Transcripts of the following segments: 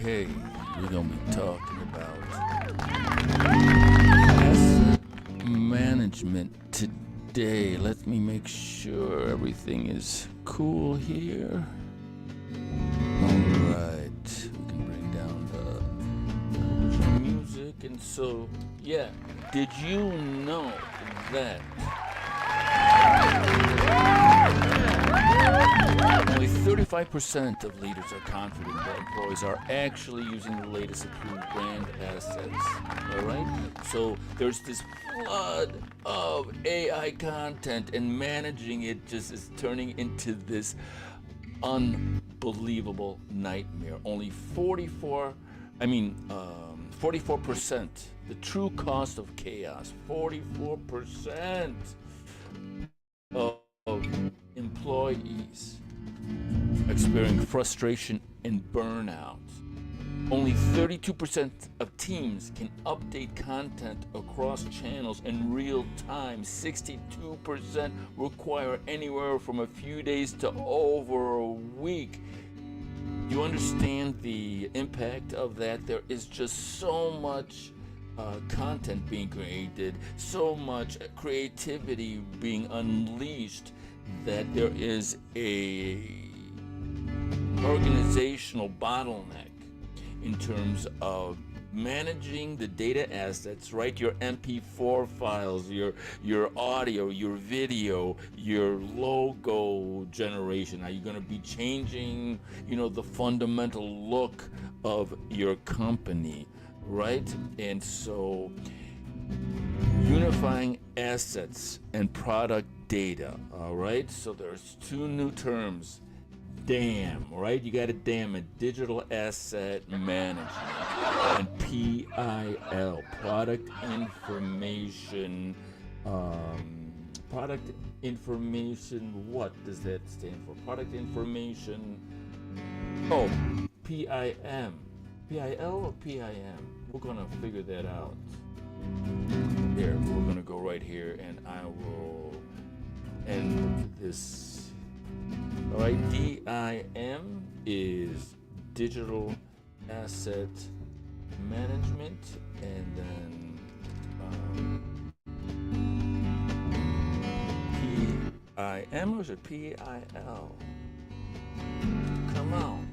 Okay, we're gonna be talking about asset management today. Let me make sure everything is cool here. Alright, we can bring down the music. And so, yeah, did you know that only 35% of leaders are confident that employees are actually using the latest approved brand assets? Alright? So there's this flood of AI content, and managing it just is turning into this unbelievable nightmare. Only 44%, the true cost of chaos, 44% of employees experiencing frustration and burnout. Only 32% of teams can update content across channels in real time. 62% require anywhere from a few days to over a week. You understand the impact of that? There is just so much content being created, so much creativity being unleashed, that there is a organizational bottleneck in terms of managing the data assets, right? Your MP4 files, your audio, your video, your logo generation. Are you going to be changing, the fundamental look of your company, right? And so unifying assets and product data, all right? So there's two new terms. DAM, right? You got to DAM it, digital asset management, and PIL, product information. What does that stand for? Product information. Oh, PIM. PIL or PIM? We're gonna figure that out. There, we're gonna go right here, and I will end this. All right, DIM is digital asset management, and then PIM, or is it PIL? Come on,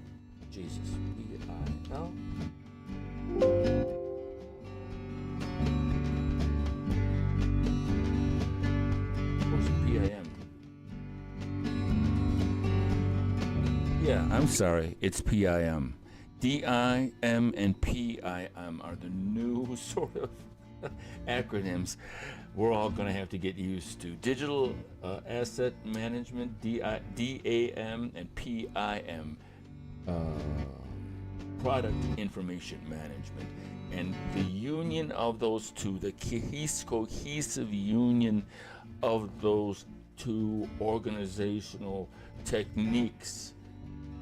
Jesus, PIL. Or is it PIM? Yeah, I'm sorry, it's PIM. DIM and PIM are the new sort of acronyms we're all going to have to get used to. Digital asset management, DAM, and PIM, product information management. And the union of those two, the cohesive union of those two organizational techniques,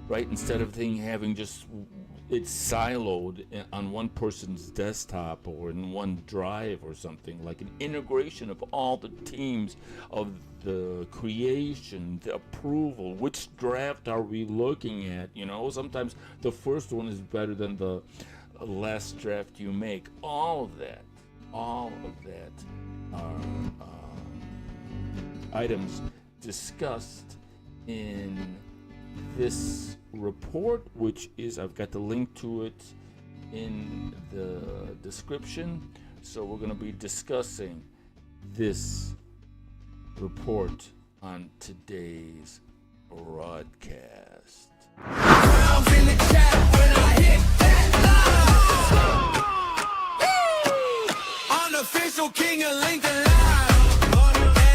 right? Instead of having just it's siloed on one person's desktop or in one drive or something, like an integration of all the teams, of the creation, the approval, which draft are we looking at? Sometimes the first one is better than the last draft you make. All of that are items discussed in this report, which is, I've got the link to it in the description. So we're going to be discussing this report on today's broadcast. Unofficial King of Lincoln Live.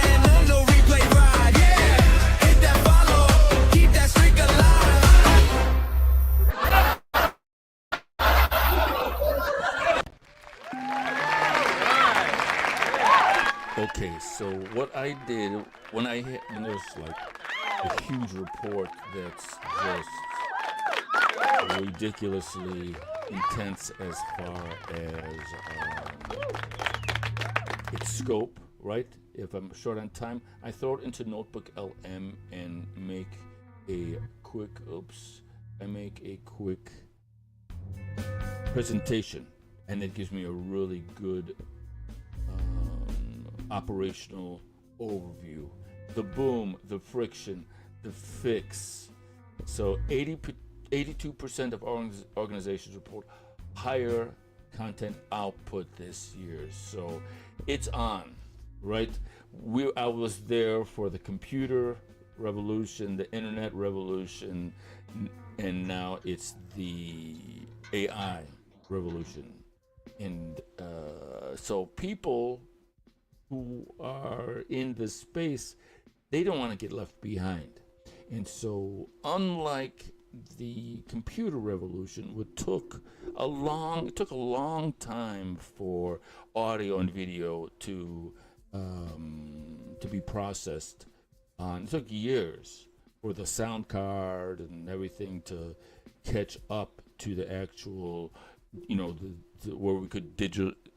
And on the replay ride, yeah. Hit that follow, keep that streak alive. Okay, so what I did when there's like a huge report that's just ridiculously intense as far as its scope, right? If I'm short on time, I throw it into Notebook LM and make a quick presentation, and it gives me a really good operational overview. The boom, the friction, the fix. So 82% of organizations report higher content output this year. So it's on, right? I was there for the computer revolution, the internet revolution, and now it's the AI revolution. And so people who are in this space, they don't want to get left behind. And so unlike the computer revolution, it took a long time for audio and video to be processed. It took years for the sound card and everything to catch up to the actual, where we could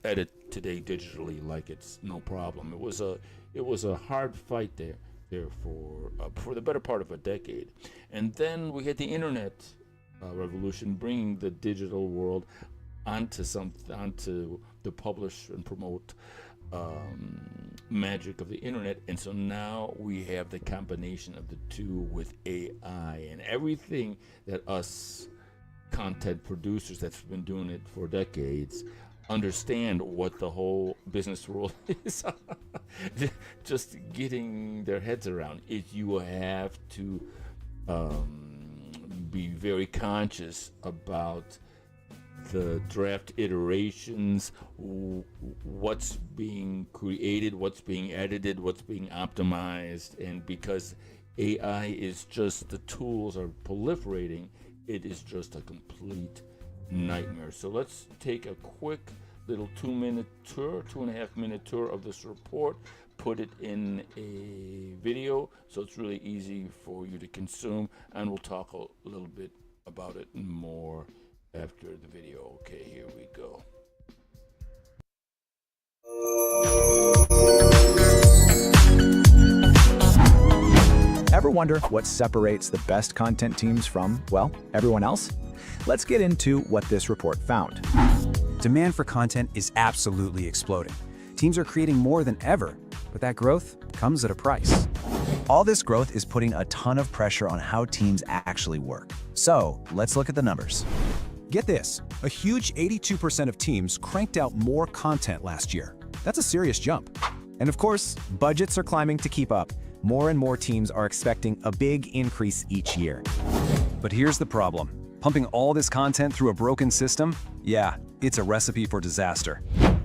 edit today digitally like it's no problem. It was a hard fight there for the better part of a decade. And then we had the internet revolution, bringing the digital world onto the publish and promote magic of the internet. And so now we have the combination of the two with AI, and everything that us content producers that's been doing it for decades understand what the whole business world is. Just getting their heads around it. You have to be very conscious about the draft iterations, what's being created, what's being edited, what's being optimized. And because AI is just, the tools are proliferating, it is just a complete nightmare. So let's take a quick little 2.5 minute tour of this report, put it in a video so it's really easy for you to consume, and we'll talk a little bit about it more after the video. Okay, here we go. Ever wonder what separates the best content teams from, well, everyone else? Let's get into what this report found. Demand for content is absolutely exploding. Teams are creating more than ever, but that growth comes at a price. All this growth is putting a ton of pressure on how teams actually work. So let's look at the numbers. Get this, a huge 82% of teams cranked out more content last year. That's a serious jump. And of course, budgets are climbing to keep up. More and more teams are expecting a big increase each year. But here's the problem. Pumping all this content through a broken system? Yeah, it's a recipe for disaster.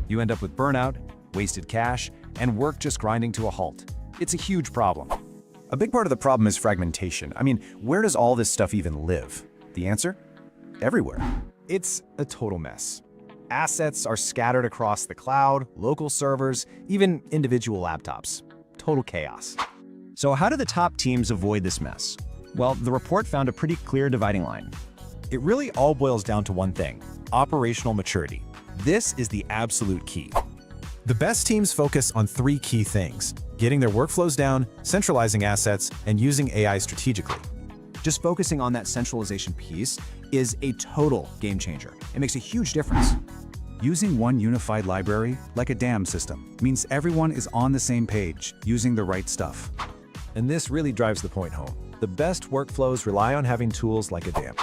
You end up with burnout, wasted cash, and work just grinding to a halt. It's a huge problem. A big part of the problem is fragmentation. I mean, where does all this stuff even live? The answer? Everywhere. It's a total mess. Assets are scattered across the cloud, local servers, even individual laptops. Total chaos. So how do the top teams avoid this mess? Well, the report found a pretty clear dividing line. It really all boils down to one thing: operational maturity. This is the absolute key. The best teams focus on three key things: getting their workflows down, centralizing assets, and using AI strategically. Just focusing on that centralization piece is a total game changer. It makes a huge difference. Using one unified library, like a dam system, means everyone is on the same page, using the right stuff. And this really drives the point home. The best workflows rely on having tools like a dam.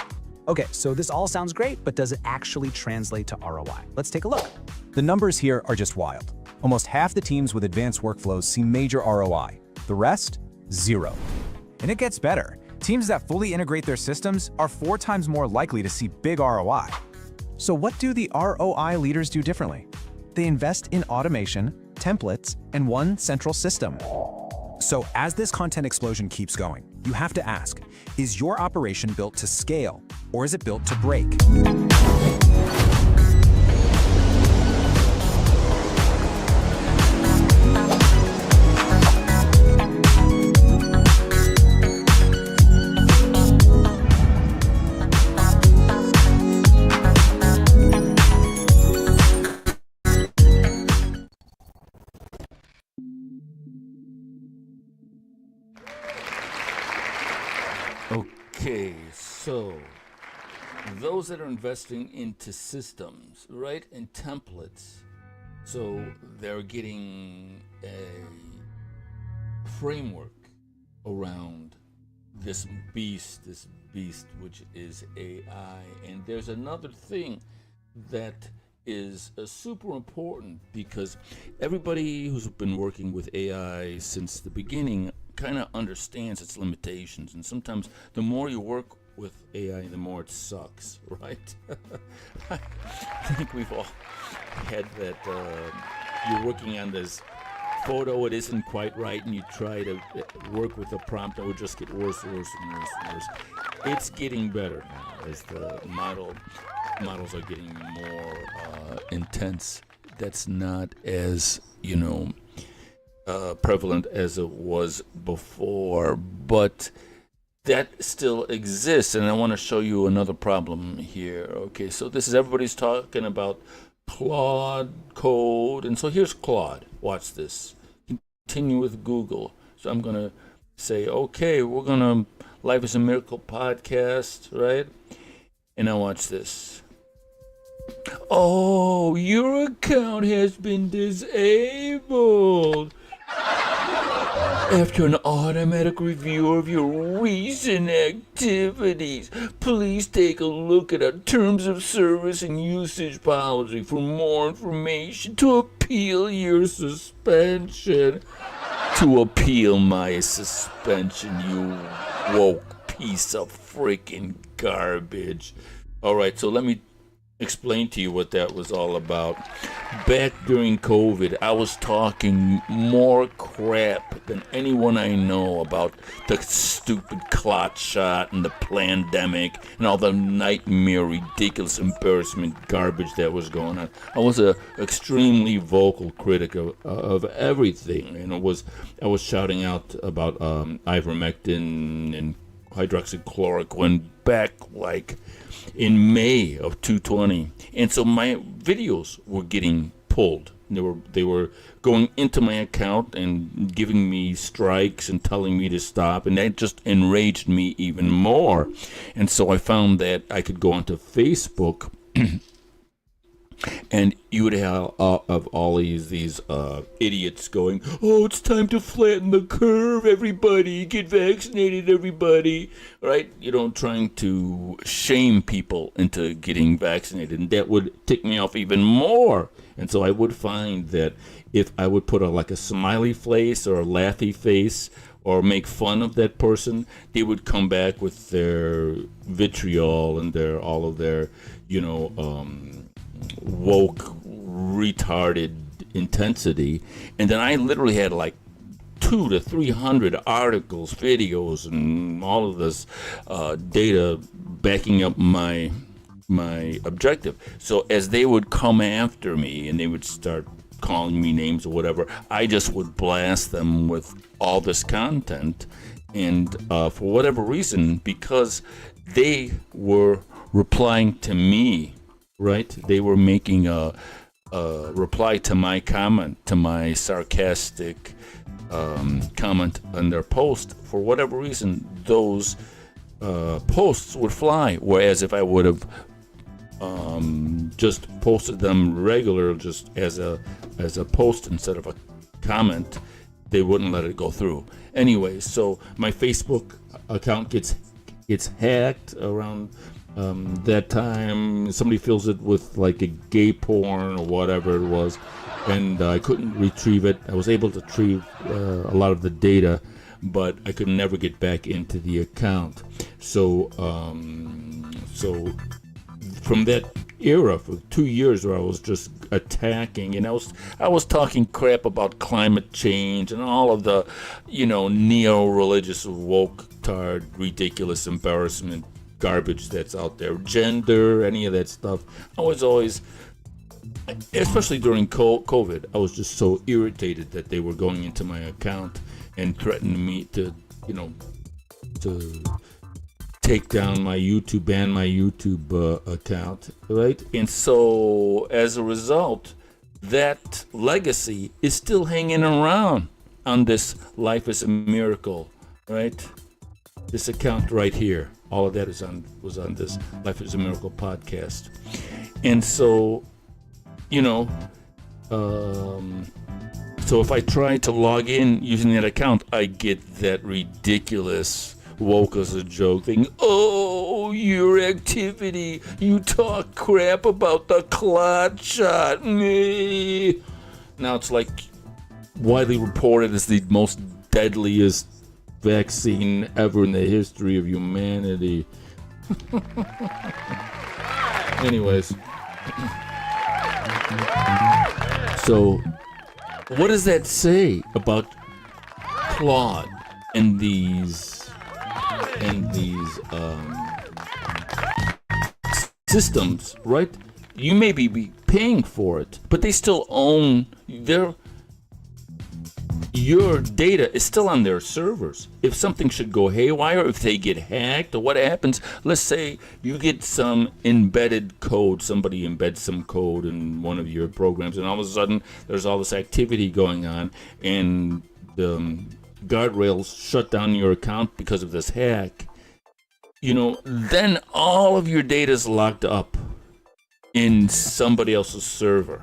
Okay, so this all sounds great, but does it actually translate to ROI? Let's take a look. The numbers here are just wild. Almost half the teams with advanced workflows see major ROI. The rest, zero. And it gets better. Teams that fully integrate their systems are 4 times more likely to see big ROI. So what do the ROI leaders do differently? They invest in automation, templates, and one central system. So as this content explosion keeps going, you have to ask, is your operation built to scale, or is it built to break? Okay, so those that are investing into systems, right, and templates, so they're getting a framework around this beast, which is AI. And there's another thing that is super important, because everybody who's been working with AI since the beginning kind of understands its limitations. And sometimes the more you work with AI, the more it sucks, right? I think we've all had that. You're working on this photo, it isn't quite right, and you try to work with the prompt, it would just get worse and worse and worse and worse. It's getting better now as the models are getting more intense. That's not as, prevalent as it was before, but that still exists. And I want to show you another problem here. Okay, so this is, everybody's talking about Claude code, and so here's Claude. Watch this. Continue with Google. So I'm gonna say, okay, we're gonna Life is a Miracle podcast, right? And now watch this. Oh, your account has been disabled. After an automatic review of your recent activities, please take a look at our terms of service and usage policy for more information to appeal your suspension. To appeal my suspension, you woke piece of freaking garbage. All right, so let me explain to you what that was all about. Back during COVID, I was talking more crap than anyone I know about the stupid clot shot and the pandemic and all the nightmare, ridiculous embarrassment garbage that was going on. I was a extremely vocal critic of everything, and I was shouting out about ivermectin and hydroxychloroquine back like in May of 2020, and so my videos were getting pulled. They were going into my account and giving me strikes and telling me to stop, and that just enraged me even more. And so I found that I could go onto Facebook and you would have of all these idiots going, oh, it's time to flatten the curve, everybody, get vaccinated, everybody, right? Trying to shame people into getting vaccinated, and that would tick me off even more. And so I would find that if I would put a smiley face or a laughy face or make fun of that person, they would come back with their vitriol and all of their, woke, retarded intensity. And then I literally had 200 to 300 articles, videos, and all of this data backing up my objective. So as they would come after me and they would start calling me names or whatever, I just would blast them with all this content. And for whatever reason, because they were replying to me, right? They were making a reply to my comment, to my sarcastic comment on their post. For whatever reason, those posts would fly. Whereas if I would have just posted them regular, just as a post instead of a comment, they wouldn't let it go through. Anyway, so my Facebook account gets hacked around that time. Somebody fills it with a gay porn or whatever it was, and I couldn't retrieve it. I was able to retrieve a lot of the data, but I could never get back into the account. So from that era, for 2 years, where I was just attacking, and I was talking crap about climate change and all of the neo-religious, woke-tard, ridiculous embarrassment garbage that's out there, gender, any of that stuff. I was always, especially during COVID, I was just so irritated that they were going into my account and threatening me to take down my YouTube, ban my YouTube account, right? And so as a result, that legacy is still hanging around on this Life is a Miracle, right? This account right here. All of that was on this Life is a Miracle podcast. And so, so if I try to log in using that account, I get that ridiculous woke as a joke thing. Oh, your activity. You talk crap about the clot shot. Me. Now it's like widely reported as the most deadliest vaccine ever in the history of humanity. Anyways. So, what does that say about Claude and these systems, right? You may be paying for it, but they still own your data is still on their servers. If something should go haywire, if they get hacked, or what happens, let's say you get some embedded code, somebody embeds some code in one of your programs, and all of a sudden there's all this activity going on, and the guardrails shut down your account because of this hack, then all of your data is locked up in somebody else's server.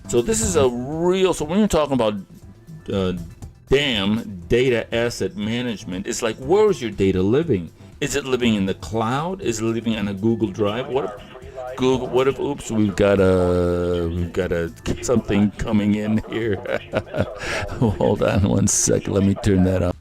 So this is so when you're talking about data asset management, it's like, where is your data living? Is it living in the cloud? Is it living on a Google Drive? What if oops, we've got something coming in here. Hold on one second, let me turn that up.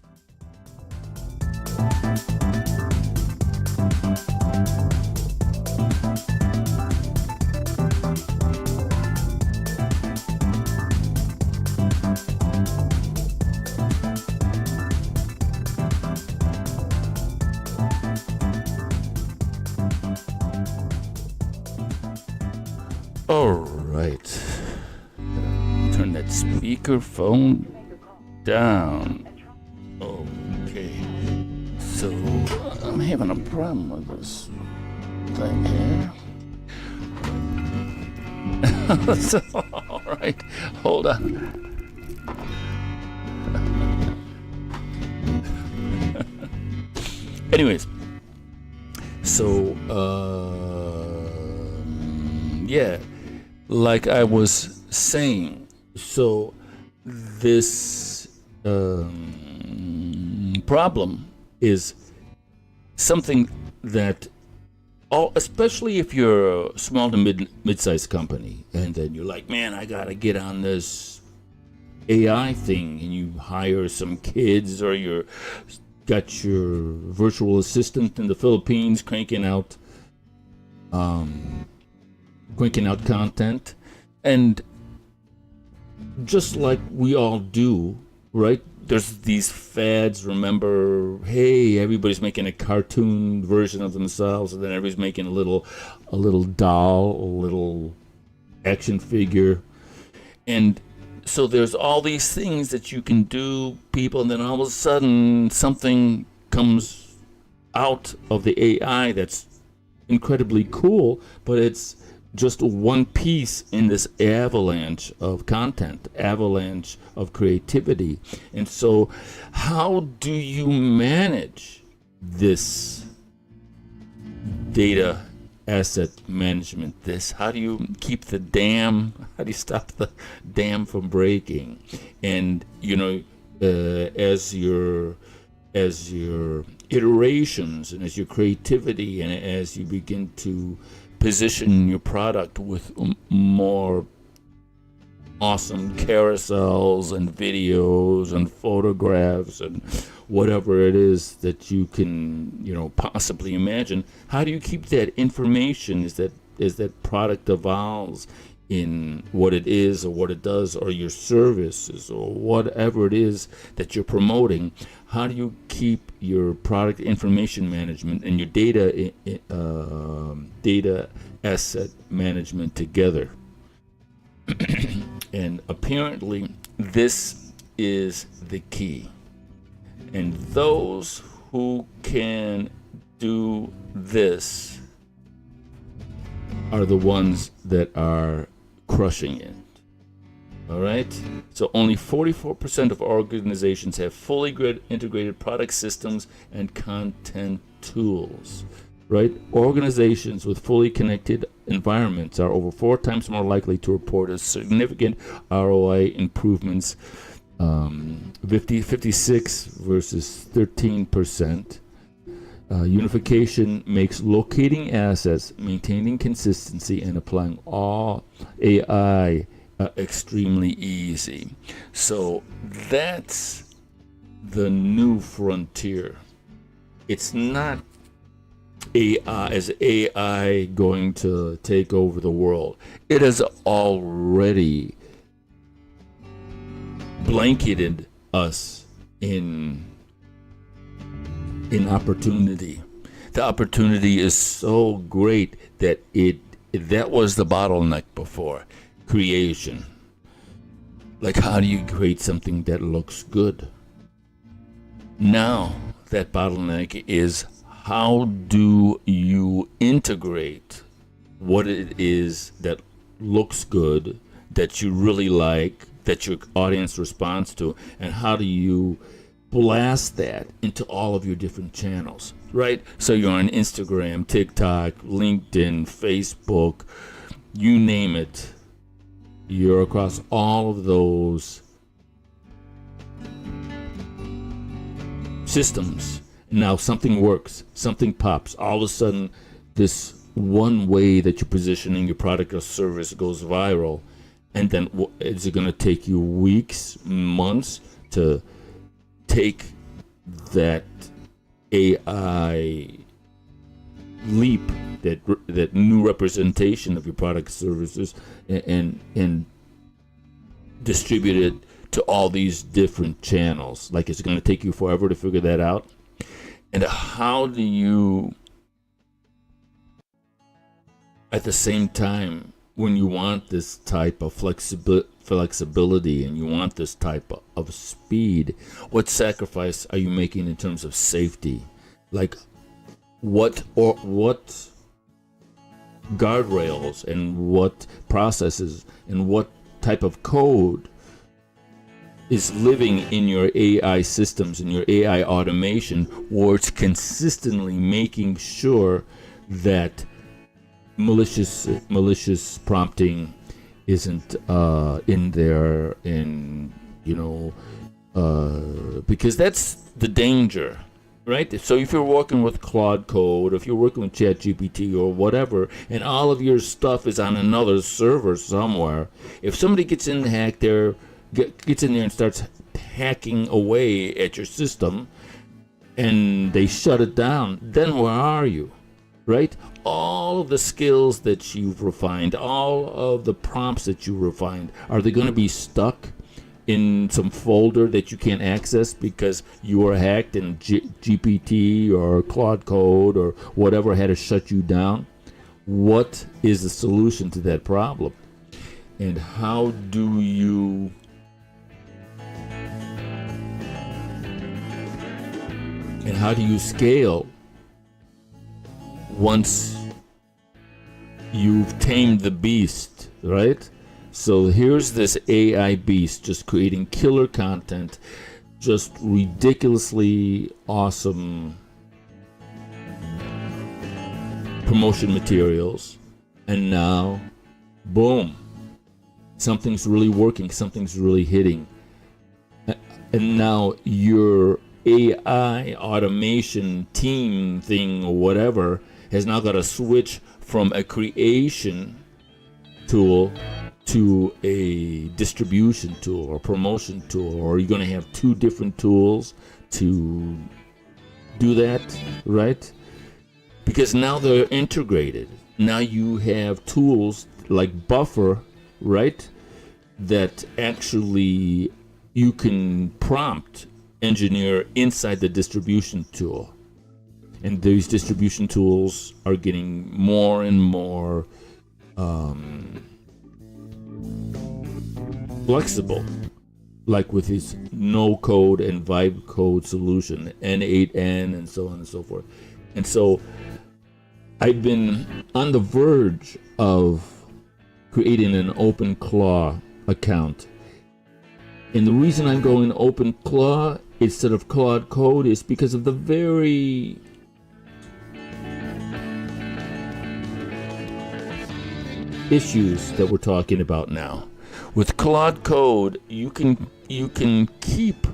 All right, turn that speakerphone down. Okay, so I'm having a problem with this thing here. So, all right, hold on. Anyways, so yeah. Like I was saying, so this problem is something that, especially if you're a small to mid-sized company, and then you're like, man, I gotta get on this AI thing, and you hire some kids, or you're got your virtual assistant in the Philippines cranking out content, and just like we all do, right? There's these fads, remember, hey, everybody's making a cartoon version of themselves, and then everybody's making a little doll, a little action figure. And so there's all these things that you can do, people, and then all of a sudden something comes out of the AI that's incredibly cool, but it's just one piece in this avalanche of content, avalanche of creativity. And so how do you manage this data asset management? How do you keep how do you stop the dam from breaking? And as your iterations and as your creativity and as you begin to position your product with more awesome carousels and videos and photographs and whatever it is that you can, possibly imagine. How do you keep that information as that product evolves in what it is or what it does, or your services or whatever it is that you're promoting? How do you keep your product information management and your data asset management together? And apparently this is the key. And those who can do this are the ones that are crushing it. All right. So only 44% of organizations have fully integrated product systems and content tools. Right? Organizations with fully connected environments are over 4 times more likely to report a significant ROI improvements, 56 versus 13%. Unification makes locating assets, maintaining consistency, and applying all AI extremely easy. So that's the new frontier. It's not AI going to take over the world. It has already blanketed us in opportunity. The opportunity is so great that that was the bottleneck before. Creation. Like, how do you create something that looks good? Now that bottleneck is, how do you integrate what it is that looks good, that you really like, that your audience responds to, and how do you blast that into all of your different channels, right? So you're on Instagram, TikTok, LinkedIn, Facebook, you name it. You're across all of those systems. Now something works, something pops. All of a sudden, this one way that you're positioning your product or service goes viral. And then is it going to take you weeks, months to take that AI leap, that new representation of your product services, and distribute it to all these different channels? Like, it's going to take you forever to figure that out. And how do you, at the same time, when you want this type of flexibility and you want this type of speed, what sacrifice are you making in terms of safety? Like, what guardrails and what processes and what type of code is living in your AI systems, in your AI automation, where it's consistently making sure that malicious prompting isn't in there, and because that's the danger, right? So if you're working with Claude Code, if you're working with ChatGPT or whatever, and all of your stuff is on another server somewhere, if somebody gets in there and starts hacking away at your system, and they shut it down, then where are you? Right? All of the skills that you've refined, all of the prompts that you refined, are they going to be stuck in some folder that you can't access because you were hacked and GPT or Claude Code or whatever had to shut you down? What is the solution to that problem? And how do you scale once you've tamed the beast, right? So here's this AI beast just creating killer content, just ridiculously awesome promotion materials, and now, boom, something's really working, something's really hitting. And now your AI automation team thing or whatever has now got to switch from a creation tool to a distribution tool or promotion tool, or you're going to have 2 different tools to do that, right? Because now they're integrated. Now you have tools like Buffer, right, that actually you can prompt engineer inside the distribution tool. And these distribution tools are getting more and more flexible, like with his no code and vibe code solution, N8N, and so on and so forth. And so I've been on the verge of creating an OpenClaw account And the reason I'm going OpenClaw instead of Claude Code is because of the very issues that we're talking about now. With Claude Code, you can keep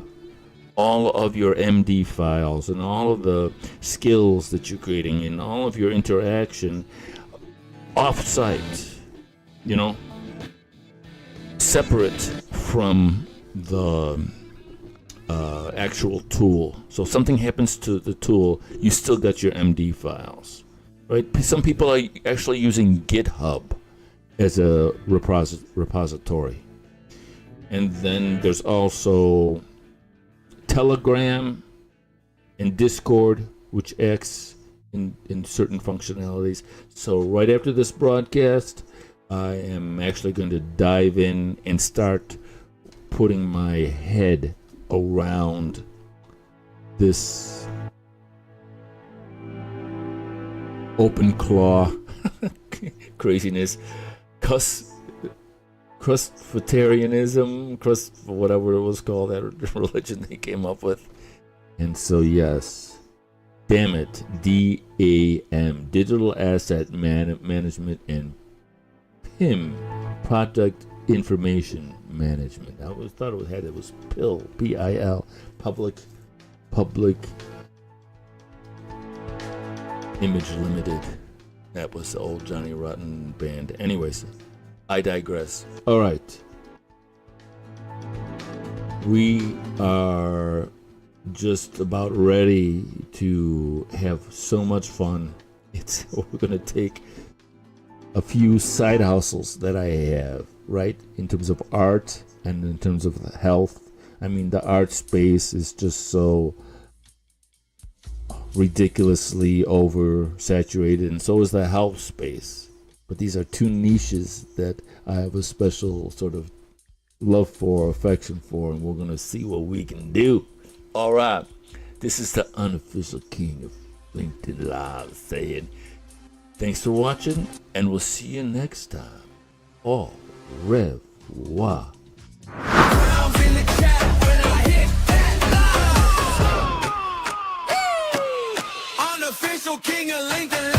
all of your MD files and all of the skills that you're creating and all of your interaction off-site, separate from the actual tool. So if something happens to the tool, you still got your MD files, right? Some people are actually using GitHub as a repository. And then there's also Telegram and Discord, which acts in certain functionalities. So right after this broadcast, I am actually going to dive in and start putting my head around this OpenClaw craziness, crustfitarianism, whatever it was called, that religion they came up with. And so yes, damn it, DAM, Digital Asset Management, and PIM, Product Information Management. I always thought it was PIL, P-I-L, Public Image Limited. That was the old Johnny Rotten band. Anyways, I digress. All right. We are just about ready to have so much fun. We're going to take a few side hustles that I have, right? In terms of art and in terms of health. I mean, the art space is just so ridiculously oversaturated, and so is the health space. But these are two niches that I have a special sort of love for, affection for, and we're going to see what we can do. All right. This is the unofficial king of LinkedIn Live saying thanks for watching, and we'll see you next time. Au revoir. Unofficial king of LinkedIn.